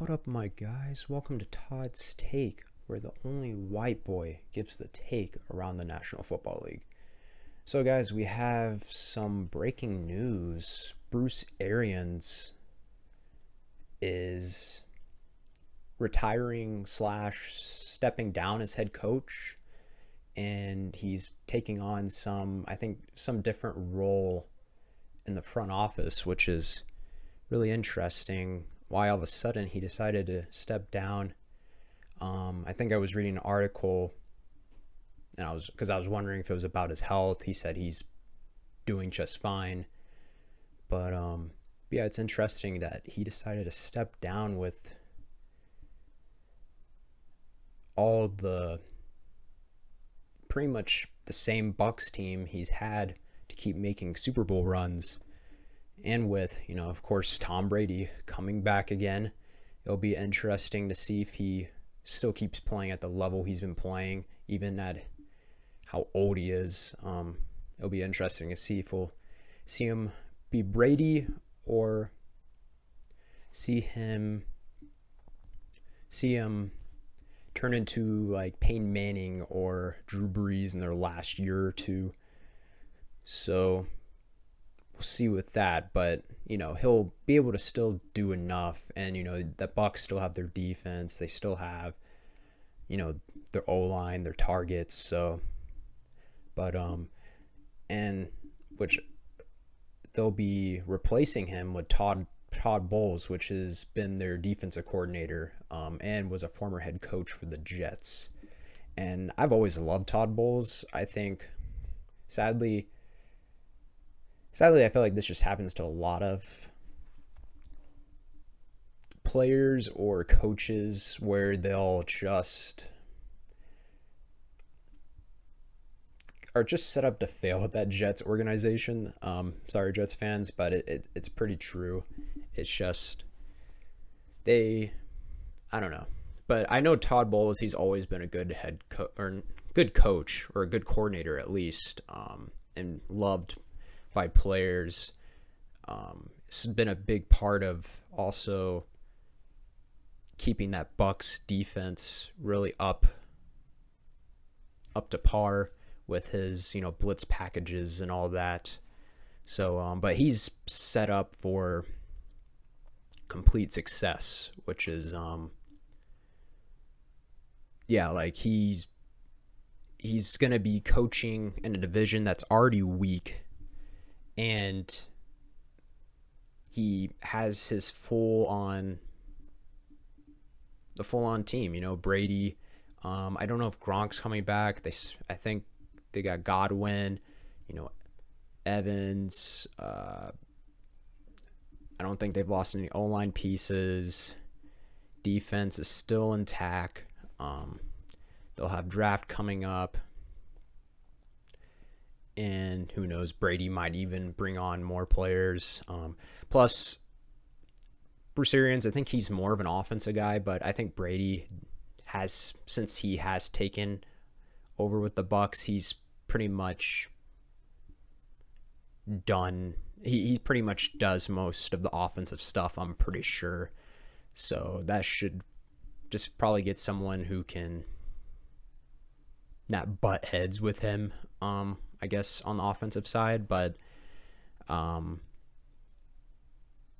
What up, my guys? Welcome to Todd's Take, where the only white boy gives the take around the National Football League. So, guys, we have some breaking news. Bruce Arians is retiring / stepping down as head coach, and he's taking on some different role in the front office, which is really interesting. Why all of a sudden he decided to step down. I think I was reading an article, and I was wondering if it was about his health. He said he's doing just fine, but yeah, it's interesting that he decided to step down with all the pretty much the same Bucs team he's had to keep making Super Bowl runs. And with, of course, Tom Brady coming back again, it'll be interesting to see if he still keeps playing at the level he's been playing, even at how old he is. It'll be interesting to see if we'll see him be Brady or see him turn into like Peyton Manning or Drew Brees in their last year or two. So we'll see with that, but he'll be able to still do enough, and the Bucs still have their defense, they still have their O-line, their targets. So and which they'll be replacing him with Todd Bowles, which has been their defensive coordinator, and was a former head coach for the Jets. And I've always loved Todd Bowles. I think sadly, I feel like this just happens to a lot of players or coaches, where they'll just are just set up to fail with that Jets organization. Sorry, Jets fans, but it's pretty true. It's just I don't know. But I know Todd Bowles, he's always been a good good coach, or a good coordinator at least, and loved by players. It's been a big part of also keeping that Bucs defense really up to par with his blitz packages and all that. So but he's set up for complete success, which is he's gonna be coaching in a division that's already weak, and he has his full on team. Brady. I don't know if Gronk's coming back. I think they got Godwin. Evans. I don't think they've lost any O-line pieces. Defense is still intact. They'll have draft coming up. And who knows, Brady might even bring on more players. Plus, Bruce Arians, I think he's more of an offensive guy, but I think Brady since he has taken over with the Bucs, he's pretty much done. He pretty much does most of the offensive stuff, I'm pretty sure. So that should just probably get someone who can not butt heads with him, I guess, on the offensive side. But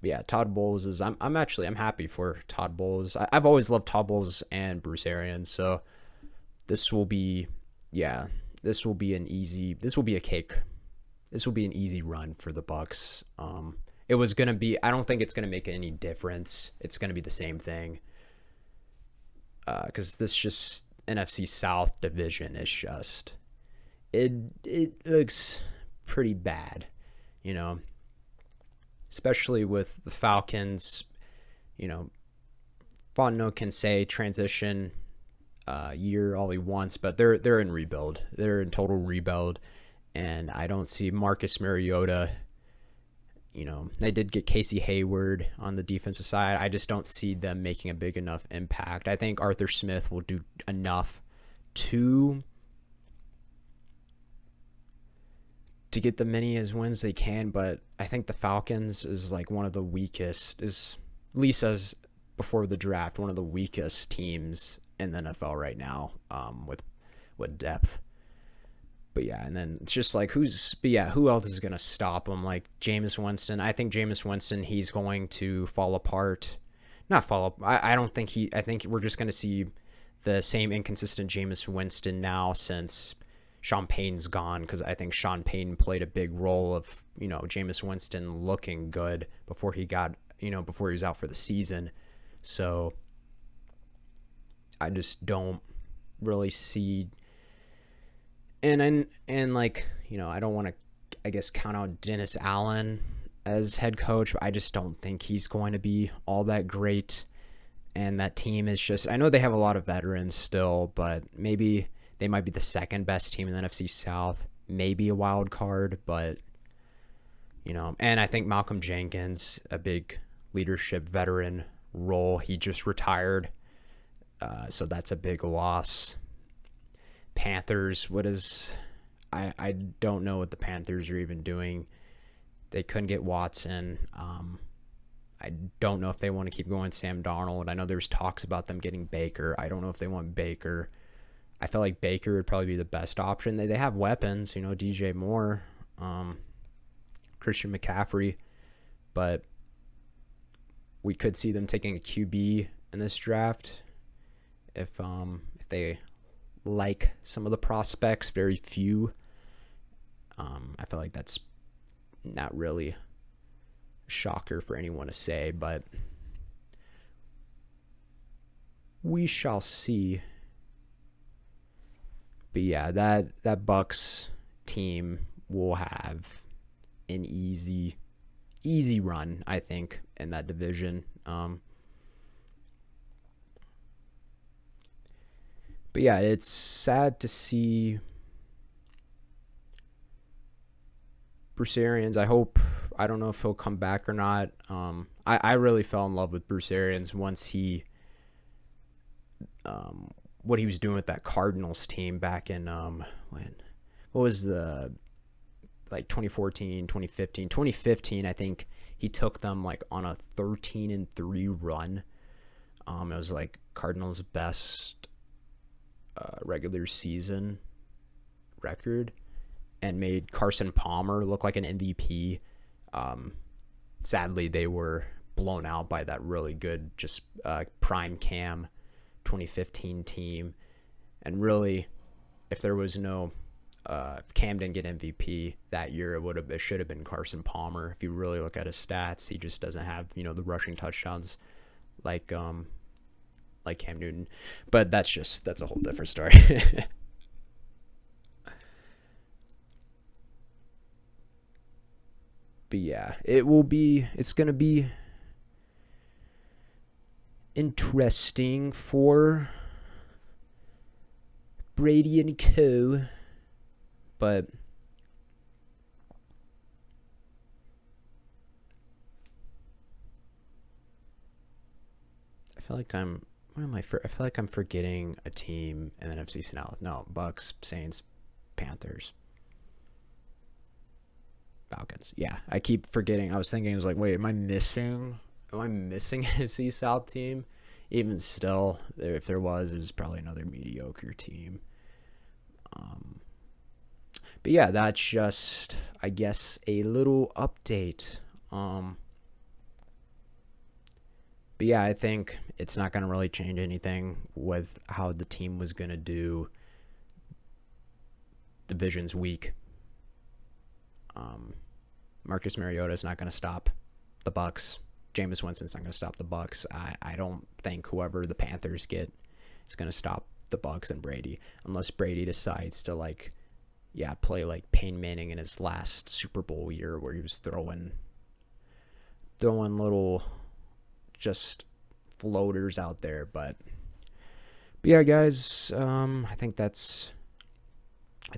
yeah, Todd Bowles is I'm happy for Todd Bowles. I've always loved Todd Bowles and Bruce Arians, so this will be a cake. This will be an easy run for the Bucs. It was gonna be. I don't think it's gonna make any difference. It's gonna be the same thing. Because this just NFC South division is just it looks pretty bad, especially with the Falcons. Fontenot can say transition year all he wants, but they're in rebuild. They're in total rebuild, and I don't see Marcus Mariota. They did get Casey Hayward on the defensive side. I just don't see them making a big enough impact. I think Arthur Smith will do enough to get the many as wins they can, but I think the Falcons is like one of the weakest, is at least as before the draft, one of the weakest teams in the NFL right now, with depth. But yeah, and then it's just like who else is gonna stop him? Like Jameis Winston. I think Jameis Winston, he's going to fall apart. Not fall up. I don't think he. I think we're just gonna see the same inconsistent Jameis Winston now since Sean Payton's gone, because I think Sean Payton played a big role of Jameis Winston looking good before he was out for the season. So I just don't really see. And like, I don't want to, I guess, count out Dennis Allen as head coach. I just don't think he's going to be all that great. And that team is just, I know they have a lot of veterans still, but maybe they might be the second best team in the NFC South, maybe a wild card, but, and I think Malcolm Jenkins, a big leadership veteran role, he just retired. So that's a big loss. Panthers, I don't know what the Panthers are even doing. They couldn't get Watson. I don't know if they want to keep going Sam Darnold. I know there's talks about them getting Baker. I don't know if they want Baker. I feel like Baker would probably be the best option. They have weapons, DJ Moore, Christian McCaffrey, but we could see them taking a QB in this draft if they like some of the prospects, very few. I feel like that's not really a shocker for anyone to say, but we shall see. But yeah, that Bucks team will have an easy run, I think, in that division. But yeah, it's sad to see Bruce Arians. I don't know if he'll come back or not. I really fell in love with Bruce Arians once he, what he was doing with that Cardinals team back in, what was the, like 2014, 2015. 2015, I think he took them like on a 13-3 run. It was like Cardinals' best regular season record, and made Carson Palmer look like an MVP. Sadly, they were blown out by that really good, just prime Cam 2015 team. And really, if there was no, if Cam didn't get MVP that year, it should have been Carson Palmer. If you really look at his stats, he just doesn't have the rushing touchdowns like Cam Newton. But that's a whole different story. But yeah, it's going to be interesting for Brady and co. But I feel like I'm forgetting a team in the NFC South. No, Bucks, Saints, Panthers, Falcons. Yeah, I keep forgetting. I was like, wait, am I missing an NFC South team? Even still, if there was, it was probably another mediocre team. But yeah, that's just, I guess, a little update. But yeah, I think it's not going to really change anything with how the team was going to do Division's week. Marcus Mariota is not going to stop the Bucks. Jameis Winston's not going to stop the Bucks. I don't think whoever the Panthers get is going to stop the Bucks and Brady, unless Brady decides to play like Peyton Manning in his last Super Bowl year, where he was throwing little just floaters out there. But yeah, guys, I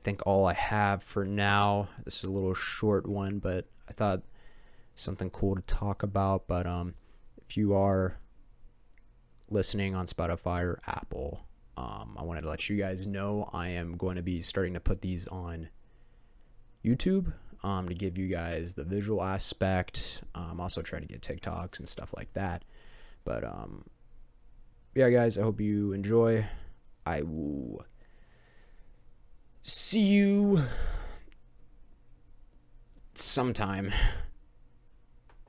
think all I have for now. This is a little short one, but I thought something cool to talk about. But if you are listening on Spotify or Apple, I wanted to let you guys know I am going to be starting to put these on YouTube to give you guys the visual aspect. Also try to get TikToks and stuff like that. But Yeah, guys, I hope you enjoy. I will see you sometime.